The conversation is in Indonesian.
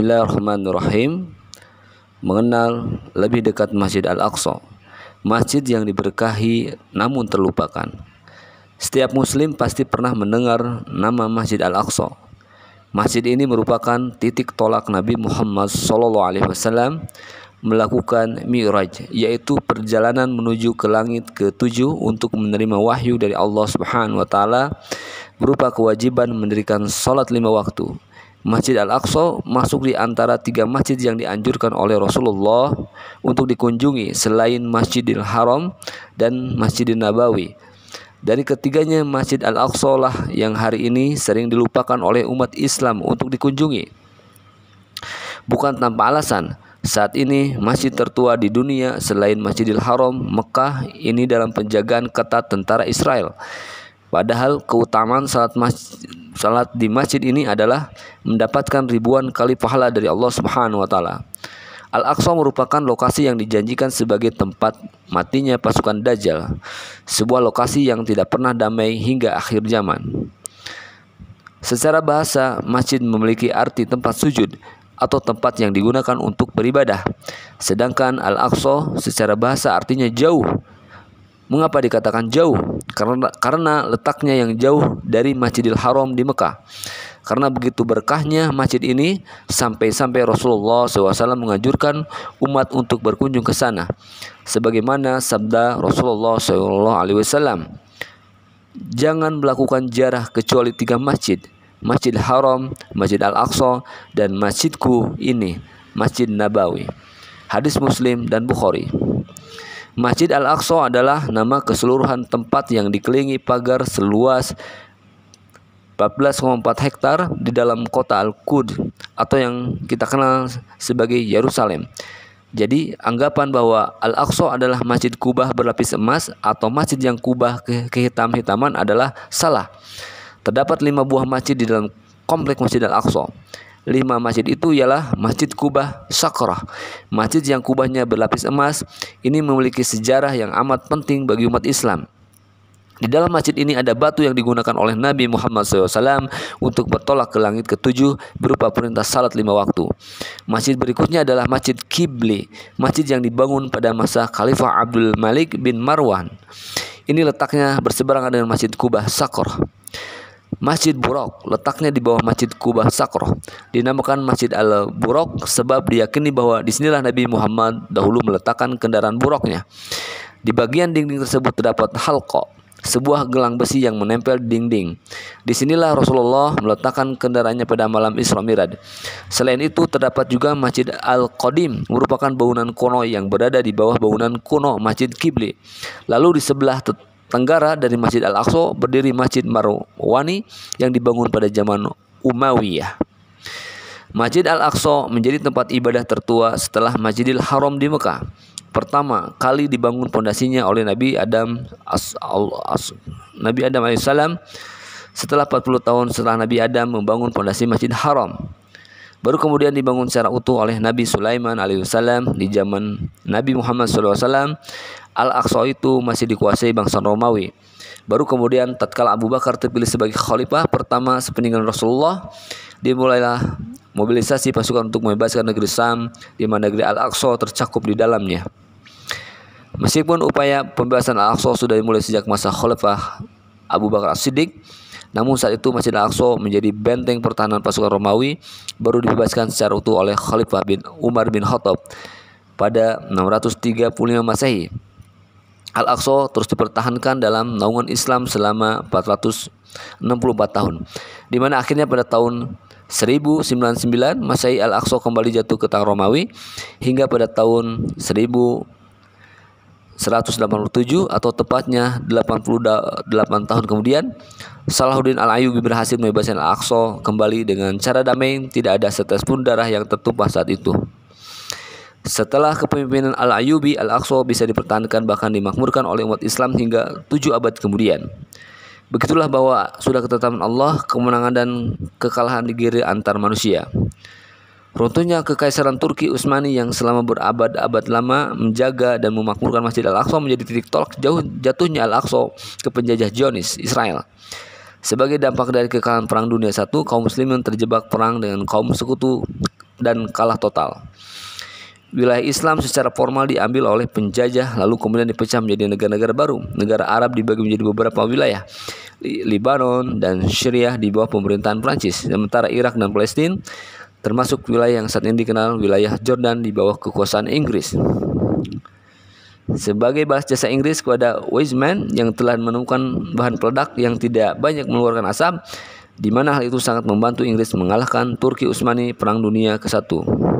Bismillahirrahmanirrahim. Mengenal lebih dekat Masjid Al-Aqsa, masjid yang diberkahi namun terlupakan. Setiap muslim pasti pernah mendengar nama Masjid Al-Aqsa. Masjid ini merupakan titik tolak Nabi Muhammad SAW melakukan Mi'raj, yaitu perjalanan menuju ke langit ke-7 untuk menerima wahyu dari Allah Subhanahu wa taala berupa kewajiban mendirikan salat 5 waktu. Masjid Al-Aqsa masuk di antara 3 masjid yang dianjurkan oleh Rasulullah untuk dikunjungi selain Masjidil Haram dan Masjidil Nabawi. Dari ketiganya, Masjid Al-Aqsa lah yang hari ini sering dilupakan oleh umat Islam untuk dikunjungi. Bukan tanpa alasan, saat ini masjid tertua di dunia selain Masjidil Haram, Mekah, ini dalam penjagaan ketat tentara Israel. Padahal keutamaan salat di masjid ini adalah mendapatkan ribuan kali pahala dari Allah Subhanahu wa taala. Al-Aqsa merupakan lokasi yang dijanjikan sebagai tempat matinya pasukan Dajjal, sebuah lokasi yang tidak pernah damai hingga akhir zaman. Secara bahasa, masjid memiliki arti tempat sujud atau tempat yang digunakan untuk beribadah. Sedangkan Al-Aqsa secara bahasa artinya jauh. Mengapa dikatakan jauh? Karena letaknya yang jauh dari Masjidil Haram di Mekah. Karena begitu berkahnya masjid ini sampai-sampai Rasulullah SAW menganjurkan umat untuk berkunjung ke sana. Sebagaimana sabda Rasulullah SAW, jangan melakukan ziarah kecuali 3 masjid, Masjidil Haram, Masjid Al-Aqsa, dan masjidku ini, Masjid Nabawi. Hadis Muslim dan Bukhari. Masjid Al-Aqsa adalah nama keseluruhan tempat yang dikelilingi pagar seluas 14,4 hektar di dalam kota Al-Quds atau yang kita kenal sebagai Yerusalem. Jadi anggapan bahwa Al-Aqsa adalah masjid kubah berlapis emas atau masjid yang kubah kehitam-hitaman adalah salah. Terdapat 5 buah masjid di dalam kompleks Masjid Al-Aqsa. 5 masjid itu ialah Masjid Kubah Sakrah, masjid yang kubahnya berlapis emas. Ini memiliki sejarah yang amat penting bagi umat Islam. Di dalam masjid ini ada batu yang digunakan oleh Nabi Muhammad SAW untuk bertolak ke langit ke-7 berupa perintah salat 5 waktu. Masjid berikutnya adalah Masjid Qibli, masjid yang dibangun pada masa Khalifah Abdul Malik bin Marwan. Ini letaknya berseberangan dengan Masjid Kubah Sakrah. Masjid Buraq letaknya di bawah Masjid Kubah Sakrah. Dinamakan Masjid Al-Buraq sebab diyakini bahwa disinilah Nabi Muhammad dahulu meletakkan kendaraan buraqnya. Di bagian dinding tersebut terdapat halqa, sebuah gelang besi yang menempel di dinding. Disinilah Rasulullah meletakkan kendaraannya pada malam Isra Miraj. Selain itu terdapat juga Masjid Al-Qadim, merupakan bangunan kuno yang berada di bawah bangunan kuno Masjid Qibli. Lalu di sebelah tenggara dari Masjid Al-Aqsa berdiri Masjid Marwani yang dibangun pada zaman Umayyah. Masjid Al-Aqsa menjadi tempat ibadah tertua setelah Masjidil Haram di Mekah. Pertama kali dibangun pondasinya oleh Nabi Adam alaihissalam setelah 40 tahun setelah Nabi Adam membangun pondasi Masjid Haram. Baru kemudian dibangun secara utuh oleh Nabi Sulaiman alaihissalam di zaman Nabi Muhammad SAW. Al-Aqsa itu masih dikuasai bangsa Romawi. Baru kemudian tatkala Abu Bakar terpilih sebagai khalifah pertama sepeninggalan Rasulullah, dimulailah mobilisasi pasukan untuk membebaskan negeri Sam, di mana negeri Al-Aqsa tercakup di dalamnya. Meskipun upaya pembebasan Al-Aqsa sudah dimulai sejak masa khalifah Abu Bakar As-Siddiq, namun saat itu Masjid Al-Aqsa menjadi benteng pertahanan pasukan Romawi, baru dibebaskan secara utuh oleh Khalifah Umar bin Khattab pada 635 Masehi. Al-Aqsa terus dipertahankan dalam naungan Islam selama 464 tahun, di mana akhirnya pada tahun 1099 Masehi Al-Aqsa kembali jatuh ke tangan Romawi, hingga pada tahun 1187 atau tepatnya 88 tahun kemudian, Salahuddin Al-Ayyubi berhasil membebaskan Al-Aqsa kembali dengan cara damai. Tidak ada setetes pun darah yang tertumpah saat itu. Setelah kepemimpinan Al-Ayyubi, Al-Aqsa bisa dipertahankan bahkan dimakmurkan oleh umat Islam hingga 7 abad kemudian. Begitulah bahwa sudah ketetapan Allah kemenangan dan kekalahan digiring antar manusia. Runtuhnya kekaisaran Turki Utsmani yang selama berabad-abad lama menjaga dan memakmurkan Masjid Al-Aqsa menjadi titik tolak jatuhnya Al-Aqsa ke penjajah Zionis Israel. Sebagai dampak dari kekalahan Perang Dunia I, kaum muslimin terjebak perang dengan kaum sekutu dan kalah total. Wilayah Islam secara formal diambil oleh penjajah lalu kemudian dipecah menjadi negara-negara baru. Negara Arab dibagi menjadi beberapa wilayah. Lebanon dan Syria di bawah pemerintahan Prancis. Sementara Irak dan Palestina termasuk wilayah yang saat ini dikenal wilayah Jordan di bawah kekuasaan Inggris. Sebagai balas jasa Inggris kepada Weizmann yang telah menemukan bahan peledak yang tidak banyak mengeluarkan asap, di mana hal itu sangat membantu Inggris mengalahkan Turki Utsmani Perang Dunia ke-1.